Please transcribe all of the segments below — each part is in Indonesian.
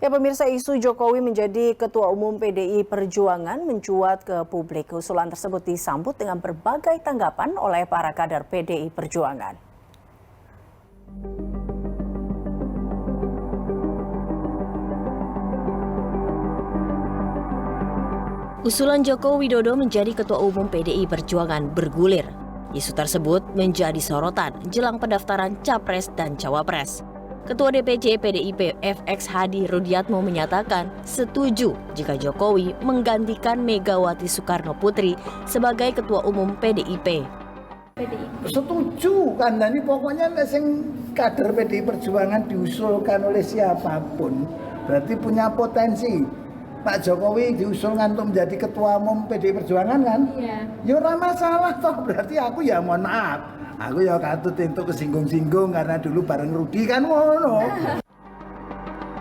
Ya pemirsa, isu Jokowi menjadi Ketua Umum PDI Perjuangan mencuat ke publik. Usulan tersebut disambut dengan berbagai tanggapan oleh para kader PDI Perjuangan. Usulan Joko Widodo menjadi Ketua Umum PDI Perjuangan bergulir. Isu tersebut menjadi sorotan jelang pendaftaran Capres dan Cawapres. Ketua DPC PDIP FX Hadi Rudiatmo menyatakan setuju jika Jokowi menggantikan Megawati Soekarno Putri sebagai Ketua Umum PDIP. Setuju kan, ini pokoknya sing kader PDI Perjuangan diusulkan oleh siapapun berarti punya potensi. Pak Jokowi diusulkan untuk menjadi Ketua Umum PDI Perjuangan kan? Iya. Ya ora masalah toh, berarti aku ya mohon maaf. Aku ya katut untuk kesinggung-singgung karena dulu bareng Rudi kan ngono.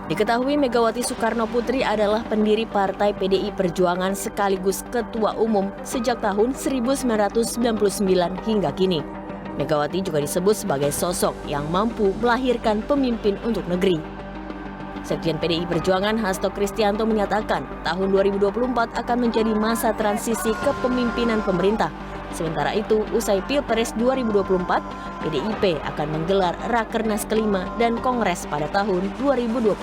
Diketahui Megawati Soekarno Putri adalah pendiri Partai PDI Perjuangan sekaligus Ketua Umum sejak tahun 1999 hingga kini. Megawati juga disebut sebagai sosok yang mampu melahirkan pemimpin untuk negeri. Sekjen PDI Perjuangan Hasto Kristianto menyatakan tahun 2024 akan menjadi masa transisi kepemimpinan pemerintah. Sementara itu, usai Pilpres 2024, PDIP akan menggelar Rakernas kelima dan Kongres pada tahun 2025.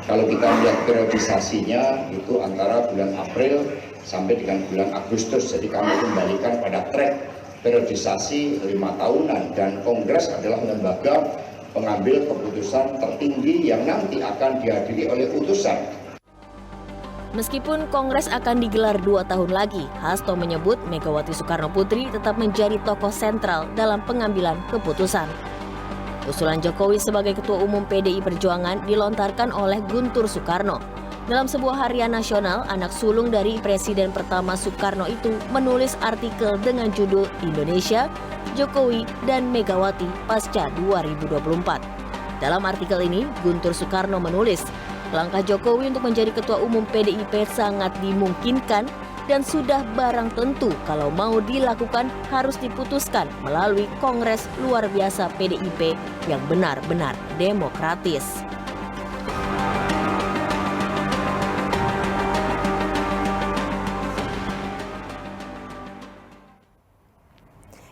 Kalau kita melihat periodisasinya itu antara bulan April sampai dengan bulan Agustus, jadi kami kembalikan pada track periodisasi 5 tahunan, dan Kongres adalah lembaga pengambil keputusan tertinggi yang nanti akan dihadiri oleh utusan. Meskipun Kongres akan digelar 2 tahun lagi, Hasto menyebut Megawati Soekarno Putri tetap menjadi tokoh sentral dalam pengambilan keputusan. Usulan Jokowi sebagai Ketua Umum PDI Perjuangan dilontarkan oleh Guntur Soekarno. Dalam sebuah harian nasional, anak sulung dari Presiden pertama Soekarno itu menulis artikel dengan judul Indonesia, Jokowi, dan Megawati Pasca 2024. Dalam artikel ini, Guntur Soekarno menulis, langkah Jokowi untuk menjadi Ketua Umum PDIP sangat dimungkinkan dan sudah barang tentu kalau mau dilakukan harus diputuskan melalui Kongres Luar Biasa PDIP yang benar-benar demokratis.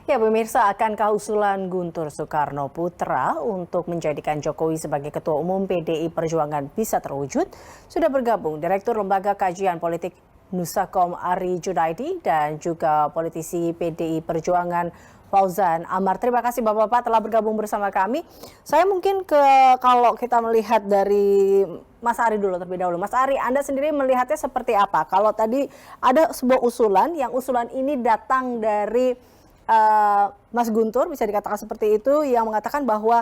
Ya pemirsa, akankah usulan Guntur Soekarno Putra untuk menjadikan Jokowi sebagai Ketua Umum PDI Perjuangan bisa terwujud? Sudah bergabung Direktur Lembaga Kajian Politik Nusakom Ari Junaidi dan juga politisi PDI Perjuangan Fauzan Amar. Terima kasih Bapak-Bapak telah bergabung bersama kami. Saya mungkin kalau kita melihat dari Mas Ari dulu terlebih dahulu. Mas Ari, Anda sendiri melihatnya seperti apa? Kalau tadi ada sebuah usulan, yang usulan ini datang dari Mas Guntur, bisa dikatakan seperti itu, yang mengatakan bahwa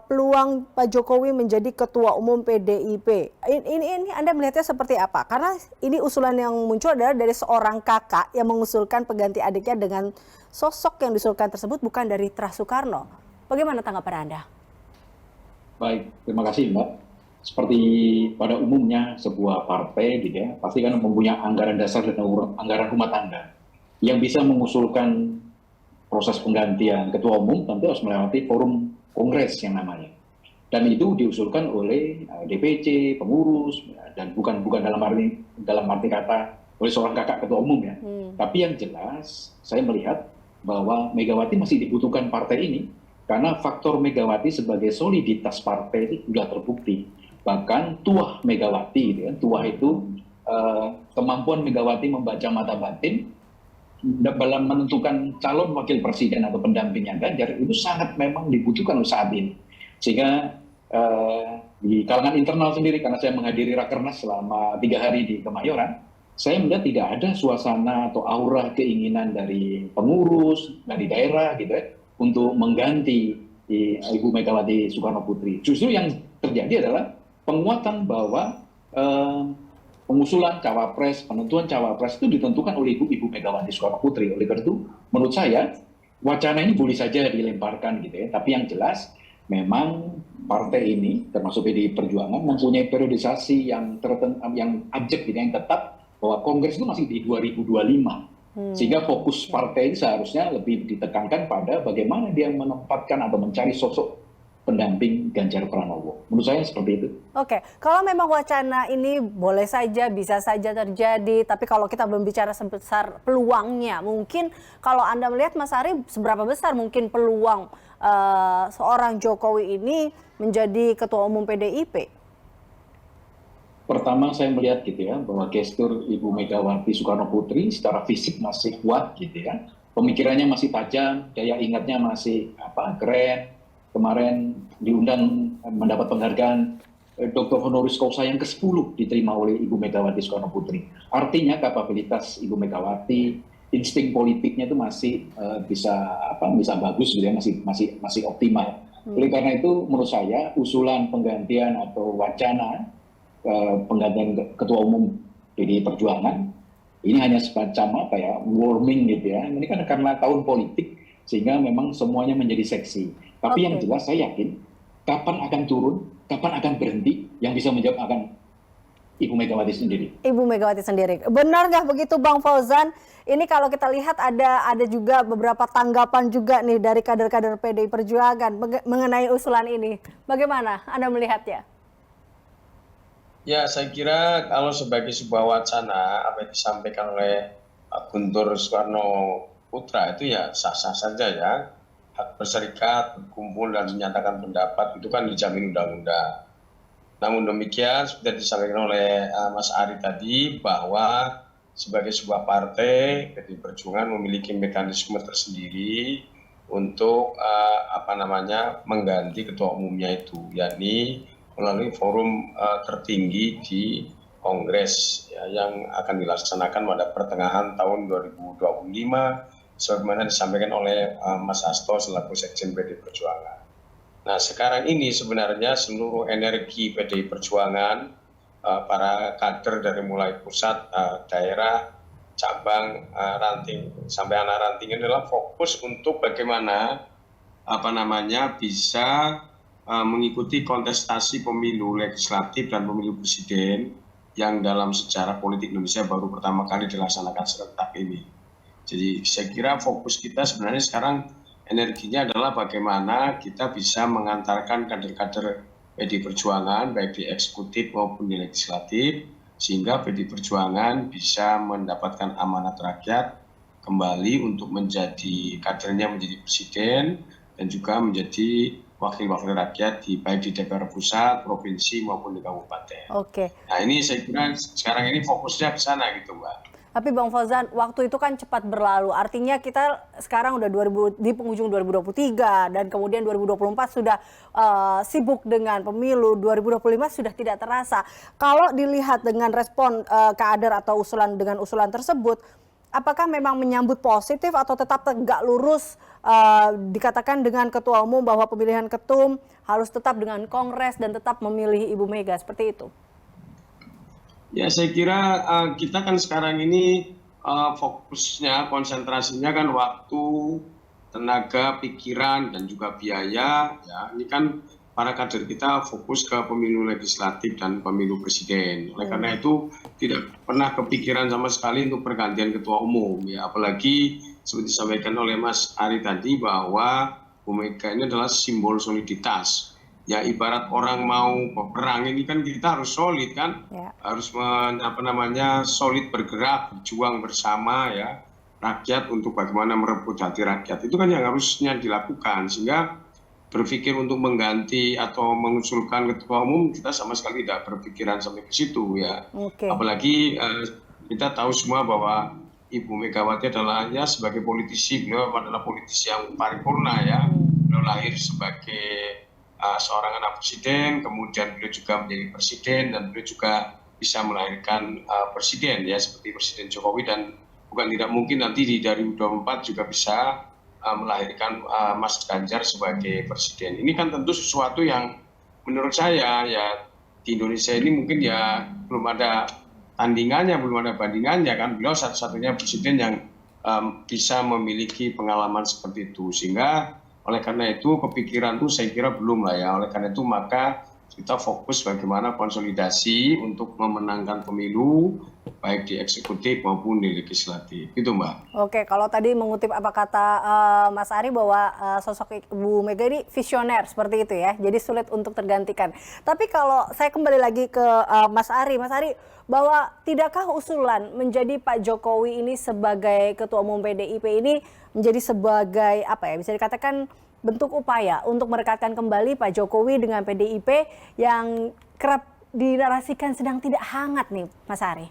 peluang Pak Jokowi menjadi Ketua Umum PDIP. Ini Anda melihatnya seperti apa? Karena ini usulan yang muncul adalah dari seorang kakak yang mengusulkan pengganti adiknya dengan sosok yang diusulkan tersebut bukan dari Tras Soekarno. Bagaimana tanggapan Anda? Baik, terima kasih Mbak. Seperti pada umumnya sebuah partai gitu ya, pasti kan mempunyai anggaran dasar dan anggaran rumah tangga yang bisa mengusulkan proses penggantian ketua umum tentu harus melewati forum kongres yang namanya, dan itu diusulkan oleh DPC, pengurus, dan bukan dalam arti kata oleh seorang kakak ketua umum ya. Tapi yang jelas saya melihat bahwa Megawati masih dibutuhkan partai ini karena faktor Megawati sebagai soliditas partai itu sudah terbukti. Bahkan tuah Megawati, gitu ya, tuah itu kemampuan Megawati membaca mata batin dalam menentukan calon wakil presiden atau pendampingnya Ganjar itu sangat memang dibutuhkan saat ini. Sehingga di kalangan internal sendiri, karena saya menghadiri Rakernas selama 3 hari di Kemayoran, saya melihat tidak ada suasana atau aura keinginan dari pengurus, dari daerah gitu ya, untuk mengganti Ibu Megawati Soekarno Putri. Justru yang terjadi adalah penguatan bahwa pengusulan cawapres, penentuan cawapres itu ditentukan oleh Ibu Megawati Soekarno Putri. Oleh karena itu, menurut saya wacana ini boleh saja dilemparkan gitu ya. Tapi yang jelas, memang partai ini, termasuk PDI Perjuangan, mempunyai periodisasi yang abjek gitu, yang tetap bahwa Kongres itu masih di 2025. Sehingga fokus partai ini seharusnya lebih ditekankan pada bagaimana dia menempatkan atau mencari sosok pendamping Ganjar Pranowo. Menurut saya seperti itu. Oke, kalau memang wacana ini boleh saja, bisa saja terjadi, tapi kalau kita berbicara sebesar peluangnya, mungkin kalau Anda melihat Mas Ari, seberapa besar mungkin peluang seorang Jokowi ini menjadi Ketua Umum PDIP? Pertama saya melihat gitu ya, bahwa gestur Ibu Megawati Soekarno Putri secara fisik masih kuat gitu ya. Pemikirannya masih tajam, daya ingatnya masih keren. Kemarin diundang mendapat penghargaan Dr. Honoris Causa yang ke-10 diterima oleh Ibu Megawati Soekarno Putri. Artinya kapabilitas Ibu Megawati, insting politiknya itu masih bisa bagus gitu ya, masih optimal. Oleh karena itu menurut saya usulan penggantian atau wacana penggantian Ketua Umum PDI Perjuangan ini hanya semacam warming gitu ya. Ini kan karena tahun politik sehingga memang semuanya menjadi seksi. Tapi yang jelas saya yakin kapan akan turun, kapan akan berhenti, yang bisa menjawab akan Ibu Megawati sendiri. Ibu Megawati sendiri. Benar nggak begitu Bang Fauzan? Ini kalau kita lihat ada juga beberapa tanggapan juga nih dari kader-kader PDI Perjuangan mengenai usulan ini. Bagaimana Anda melihatnya? Ya, saya kira kalau sebagai sebuah wacana apa yang disampaikan oleh Pak Guntur Soekarno Putra itu ya sah-sah saja ya. Hak berserikat, berkumpul dan menyatakan pendapat itu kan dijamin undang-undang. Namun demikian sudah disampaikan oleh Mas Ari tadi bahwa sebagai sebuah partai PDI Perjuangan memiliki mekanisme tersendiri untuk mengganti ketua umumnya itu, yakni melalui forum tertinggi di Kongres ya, yang akan dilaksanakan pada pertengahan tahun 2025 sebagaimana disampaikan oleh Mas Hasto selaku Sekjen PDI Perjuangan. Nah, sekarang ini sebenarnya seluruh energi PDI Perjuangan, para kader dari mulai pusat, daerah, cabang, ranting sampai anak ranting adalah fokus untuk bagaimana bisa mengikuti kontestasi pemilu legislatif dan pemilu presiden yang dalam sejarah politik Indonesia baru pertama kali dilaksanakan serentak ini. Jadi saya kira fokus kita sebenarnya sekarang energinya adalah bagaimana kita bisa mengantarkan kader-kader PDI Perjuangan baik di eksekutif maupun di legislatif sehingga PDI Perjuangan bisa mendapatkan amanat rakyat kembali untuk menjadi kadernya menjadi presiden dan juga menjadi wakil-wakil rakyat baik di DPR pusat, provinsi maupun di kabupaten. Oke. Nah ini saya kira sekarang ini fokusnya ke sana gitu Mbak. Tapi Bang Fauzan, waktu itu kan cepat berlalu. Artinya kita sekarang udah di penghujung 2023 dan kemudian 2024 sudah sibuk dengan pemilu, 2025 sudah tidak terasa. Kalau dilihat dengan respon kader atau dengan usulan tersebut, apakah memang menyambut positif atau tetap tegak lurus dikatakan dengan Ketua Umum bahwa pemilihan ketum harus tetap dengan Kongres dan tetap memilih Ibu Mega, seperti itu? Ya saya kira kita kan sekarang ini fokusnya, konsentrasinya kan waktu, tenaga, pikiran, dan juga biaya. Ya, ini kan para kader kita fokus ke pemilu legislatif dan pemilu presiden. Oleh karena itu tidak pernah kepikiran sama sekali untuk pergantian ketua umum. Ya, apalagi seperti disampaikan oleh Mas Ari tadi bahwa Bu Mega ini adalah simbol soliditas. Ya ibarat orang mau perang ini kan kita harus solid kan, harus solid bergerak, berjuang bersama ya rakyat untuk bagaimana merebut hati rakyat. Itu kan yang harusnya dilakukan, sehingga berpikir untuk mengganti atau mengusulkan ketua umum kita sama sekali tidak berpikiran sampai ke situ ya. Apalagi kita tahu semua bahwa Ibu Megawati adalah ya sebagai politisi, beliau adalah politisi yang paripurna ya. Beliau lahir sebagai seorang anak presiden, kemudian beliau juga menjadi presiden dan beliau juga bisa melahirkan presiden ya seperti Presiden Jokowi, dan bukan tidak mungkin nanti di 2024 juga bisa melahirkan Mas Ganjar sebagai presiden. Ini kan tentu sesuatu yang menurut saya ya di Indonesia ini mungkin ya belum ada tandingannya, belum ada bandingannya kan. Beliau satu-satunya presiden yang bisa memiliki pengalaman seperti itu, sehingga oleh karena itu kepikiran itu saya kira belum lah ya. Oleh karena itu maka kita fokus bagaimana konsolidasi untuk memenangkan pemilu baik di eksekutif maupun di legislatif. Itu Mbak. Oke, kalau tadi mengutip apa kata Mas Ari bahwa sosok Ibu Mega ini visioner seperti itu ya, jadi sulit untuk tergantikan. Tapi kalau saya kembali lagi ke Mas Ari bahwa tidakkah usulan menjadi Pak Jokowi ini sebagai Ketua Umum PDIP ini menjadi sebagai apa ya, bisa dikatakan bentuk upaya untuk merekatkan kembali Pak Jokowi dengan PDIP yang kerap dinarasikan sedang tidak hangat nih, Mas Ari?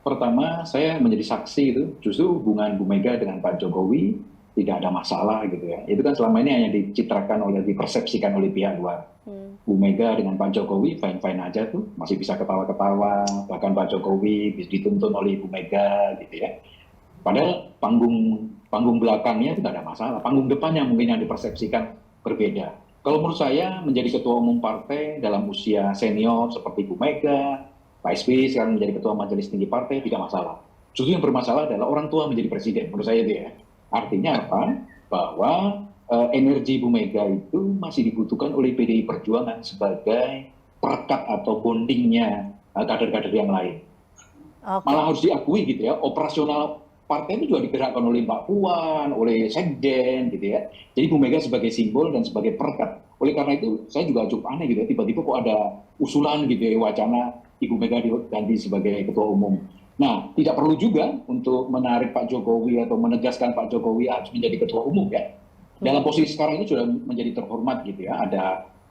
Pertama, saya menjadi saksi itu justru hubungan Bu Mega dengan Pak Jokowi tidak ada masalah gitu ya. Itu kan selama ini hanya dicitrakan oleh, dipersepsikan oleh pihak luar. Bu Mega dengan Pak Jokowi fine-fine aja tuh, masih bisa ketawa-ketawa, bahkan Pak Jokowi bisa dituntun oleh Bu Mega gitu ya. Padahal panggung belakangnya tidak ada masalah, panggung depannya mungkin yang dipersepsikan berbeda. Kalau menurut saya menjadi ketua umum partai dalam usia senior seperti Bu Mega, Pak SBY sekarang menjadi ketua majelis tinggi partai tidak masalah. Justru yang bermasalah adalah orang tua menjadi presiden, menurut saya itu ya. Artinya apa? Bahwa energi Bu Mega itu masih dibutuhkan oleh PDI Perjuangan sebagai perekat atau bondingnya kader-kader yang lain. Okay. Malah harus diakui gitu ya, operasional partai itu juga digerakkan oleh Mbak Puan, oleh Sekjen gitu ya. Jadi Bu Mega sebagai simbol dan sebagai perekat. Oleh karena itu saya juga cukup aneh gitu ya, tiba-tiba kok ada usulan gitu ya, wacana Ibu Mega diganti sebagai ketua umum. Nah, tidak perlu juga untuk menarik Pak Jokowi atau menegaskan Pak Jokowi harus menjadi ketua umum ya. Dalam posisi sekarang ini sudah menjadi terhormat gitu ya.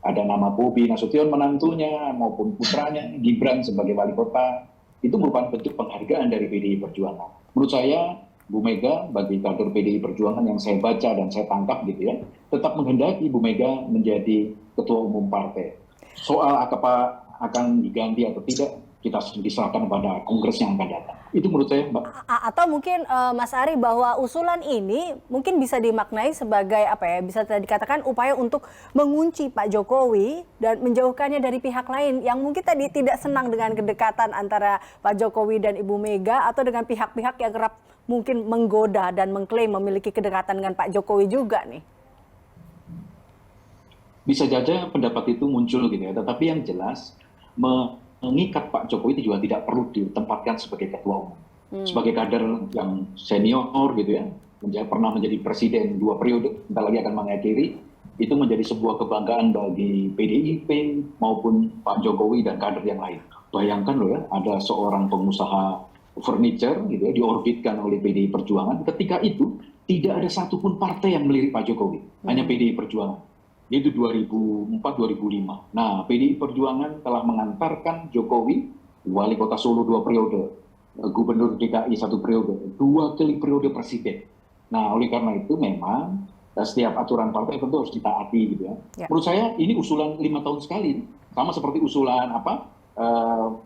Ada nama Bobi Nasution menantunya maupun putranya Gibran sebagai wali kota. Itu merupakan bentuk penghargaan dari PDI Perjuangan. Menurut saya Bu Mega bagi kader PDI Perjuangan yang saya baca dan saya tangkap gitu ya, tetap menghendaki Bu Mega menjadi ketua umum partai. Soal apa akan diganti atau tidak, kita diserahkan pada kongres yang akan datang. Itu menurut saya, Mbak. Atau mungkin Mas Ari bahwa usulan ini mungkin bisa dimaknai sebagai apa ya, bisa dikatakan upaya untuk mengunci Pak Jokowi dan menjauhkannya dari pihak lain yang mungkin tadi tidak senang dengan kedekatan antara Pak Jokowi dan Ibu Mega atau dengan pihak-pihak yang kerap mungkin menggoda dan mengklaim memiliki kedekatan dengan Pak Jokowi juga nih. Bisa saja pendapat itu muncul gitu ya, tetapi yang jelas mengikat Pak Jokowi itu juga tidak perlu ditempatkan sebagai ketua umum. Sebagai kader yang senior gitu ya, pernah menjadi presiden 2 periode, bentar lagi akan mengakhiri, itu menjadi sebuah kebanggaan bagi PDIP maupun Pak Jokowi dan kader yang lain. Bayangkan loh ya, ada seorang pengusaha furniture gitu ya, diorbitkan oleh PDI Perjuangan, ketika itu tidak ada satupun partai yang melirik Pak Jokowi, hanya PDI Perjuangan. Itu 2004-2005. Nah, PDI Perjuangan telah mengantarkan Jokowi, wali kota Solo 2 periode, gubernur DKI 1 periode, 2 kali periode presiden. Nah, oleh karena itu memang setiap aturan partai tentu harus ditaati gitu ya. Menurut saya ini usulan 5 tahun sekali, sama seperti usulan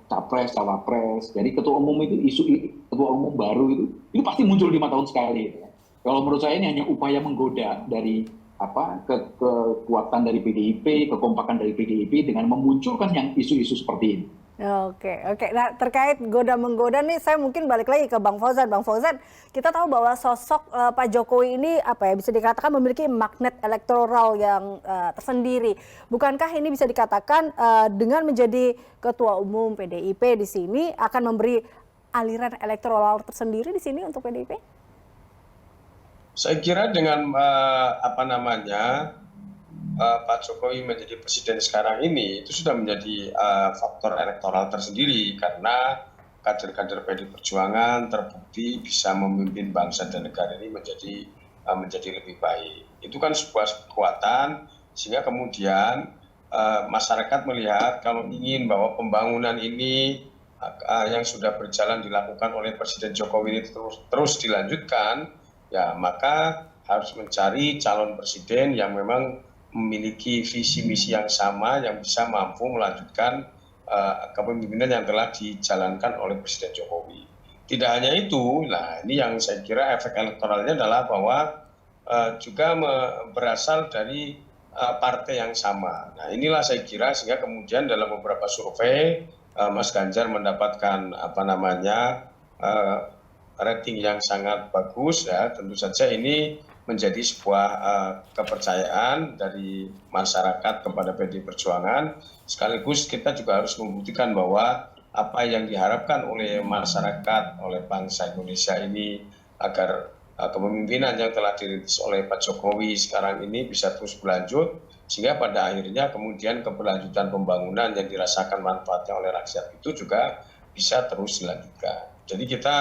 capres, cawapres. Jadi ketua umum itu isu ketua umum baru itu pasti muncul 5 tahun sekali. Gitu ya. Kalau menurut saya ini hanya upaya menggoda dari kekuatan dari PDIP, kekompakan dari PDIP dengan memunculkan yang isu-isu seperti ini. Oke. Nah, terkait goda-menggoda nih, saya mungkin balik lagi ke Bang Fauzan. Bang Fauzan, kita tahu bahwa sosok Pak Jokowi ini bisa dikatakan memiliki magnet elektoral yang tersendiri. Bukankah ini bisa dikatakan dengan menjadi ketua umum PDIP di sini akan memberi aliran elektoral tersendiri di sini untuk PDIP? Saya kira dengan Pak Jokowi menjadi presiden sekarang ini itu sudah menjadi faktor elektoral tersendiri karena kader-kader PDI Perjuangan terbukti bisa memimpin bangsa dan negara ini menjadi lebih baik. Itu kan sebuah kekuatan sehingga kemudian masyarakat melihat kalau ingin bahwa pembangunan ini yang sudah berjalan dilakukan oleh Presiden Jokowi ini terus dilanjutkan, ya maka harus mencari calon presiden yang memang memiliki visi misi yang sama, yang bisa mampu melanjutkan kepemimpinan yang telah dijalankan oleh Presiden Jokowi. Tidak hanya itu, nah ini yang saya kira efek elektoralnya adalah bahwa juga berasal dari partai yang sama. Nah inilah saya kira sehingga kemudian dalam beberapa survei Mas Ganjar mendapatkan rating yang sangat bagus ya. Tentu saja ini menjadi sebuah kepercayaan dari masyarakat kepada PDI Perjuangan. Sekaligus kita juga harus membuktikan bahwa apa yang diharapkan oleh masyarakat, oleh bangsa Indonesia ini agar kepemimpinan yang telah dirintis oleh Pak Jokowi sekarang ini bisa terus berlanjut, sehingga pada akhirnya kemudian keberlanjutan pembangunan yang dirasakan manfaatnya oleh rakyat itu juga bisa terus dilanjutkan. Jadi kita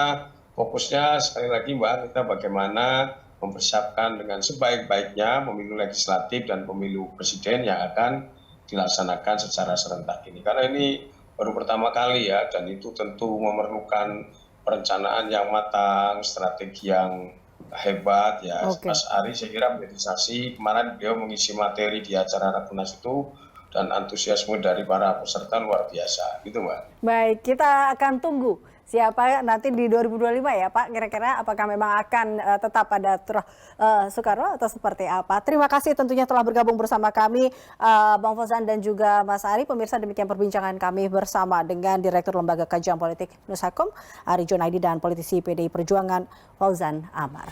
fokusnya sekali lagi Mbak, kita bagaimana mempersiapkan dengan sebaik-baiknya pemilu legislatif dan pemilu presiden yang akan dilaksanakan secara serentak ini. Karena ini baru pertama kali ya, dan itu tentu memerlukan perencanaan yang matang, strategi yang hebat ya. Mas Ari saya kira menjadi saksi, kemarin beliau mengisi materi di acara Rakernas itu, dan antusiasme dari para peserta luar biasa, gitu Mbak. Baik, kita akan tunggu siapa nanti di 2025 ya Pak, kira-kira apakah memang akan tetap pada Soekarno atau seperti apa. Terima kasih tentunya telah bergabung bersama kami Bang Fauzan dan juga Mas Ari. Pemirsa, demikian perbincangan kami bersama dengan Direktur Lembaga Kajian Politik Nushakom, Ari Junaidi, dan politisi PDI Perjuangan Fauzan Amar.